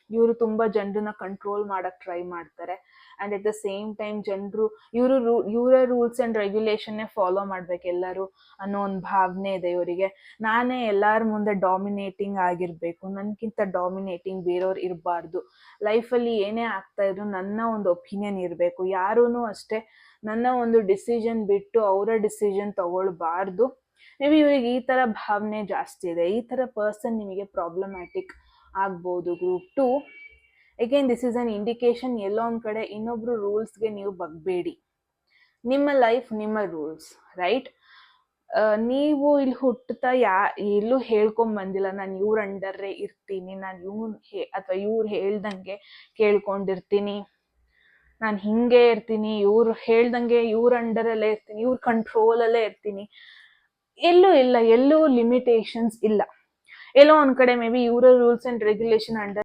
ಇವರು ತುಂಬಾ ಜನರನ್ನ ಕಂಟ್ರೋಲ್ ಮಾಡಕ್ ಟ್ರೈ ಮಾಡ್ತಾರೆ. And at the same time ಜನರು ಇವರ ರೂಲ್ಸ್ ಅಂಡ್ ರೆಗ್ಯುಲೇಷನ್ನೇ ಫಾಲೋ ಮಾಡ್ಬೇಕು ಎಲ್ಲರೂ ಅನ್ನೋ ಒಂದು ಭಾವನೆ ಇದೆ ಇವರಿಗೆ. ನಾನೇ ಎಲ್ಲಾರ ಮುಂದೆ ಡಾಮಿನೇಟಿಂಗ್ ಆಗಿರ್ಬೇಕು, ನನ್ಗಿಂತ ಡಾಮಿನೇಟಿಂಗ್ ಬೇರೆಯವ್ರು ಇರಬಾರ್ದು. ಲೈಫಲ್ಲಿ ಏನೇ ಆಗ್ತಾ ಇದ್ರು ನನ್ನ ಒಂದು ಒಪಿನಿಯನ್ ಇರಬೇಕು. ಯಾರೂ ಅಷ್ಟೇ ನನ್ನ ಒಂದು ಡಿಸಿಷನ್ ಬಿಟ್ಟು ಅವರ ಡಿಸಿಷನ್ ತಗೊಳ್ಬಾರ್ದು. ಮೇ ಬಿ ಇವರಿಗೆ ಈ ಥರ ಭಾವನೆ ಜಾಸ್ತಿ ಇದೆ. ಈ ಥರ ಪರ್ಸನ್ ನಿಮಗೆ ಪ್ರಾಬ್ಲಮ್ಯಾಟಿಕ್ ಆಗ್ಬೋದು. Group 2 again this is an indication, ಎಲ್ಲೋ ಒಂದು ಕಡೆ ಇನ್ನೊಬ್ರು ರೂಲ್ಸ್ಗೆ ನೀವು ಬಗ್ಬೇಡಿ. ನಿಮ್ಮ ಲೈಫ್ ನಿಮ್ಮ ರೂಲ್ಸ್, ರೈಟ್? ನೀವು ಇಲ್ಲಿ ಹುಟ್ಟುತ್ತಾ ಎಲ್ಲೂ ಹೇಳ್ಕೊಂಡ್ ಬಂದಿಲ್ಲ ನಾನು ಇವ್ರ ಅಂಡರೇ ಇರ್ತೀನಿ, ನಾನು ಅಥವಾ ಇವ್ರು ಹೇಳ್ದಂಗೆ ಕೇಳ್ಕೊಂಡಿರ್ತೀನಿ, ನಾನು ಹಿಂಗೆ ಇರ್ತೀನಿ, ಇವ್ರು ಹೇಳ್ದಂಗೆ ಇವ್ರ ಅಂಡರಲ್ಲೇ ಇರ್ತೀನಿ, ಇವ್ರ ಕಂಟ್ರೋಲಲ್ಲೇ ಇರ್ತೀನಿ. ಎಲ್ಲೂ ಇಲ್ಲ, ಎಲ್ಲೂ ಲಿಮಿಟೇಷನ್ಸ್ ಇಲ್ಲ. ಎಲ್ಲೋ ಒಂದ್ ಕಡೆ ಮೇ ಬಿ ಇವರ ರೂಲ್ಸ್ ಅಂಡ್ ರೆಗ್ಯುಲೇಷನ್ ಅಂಡರ್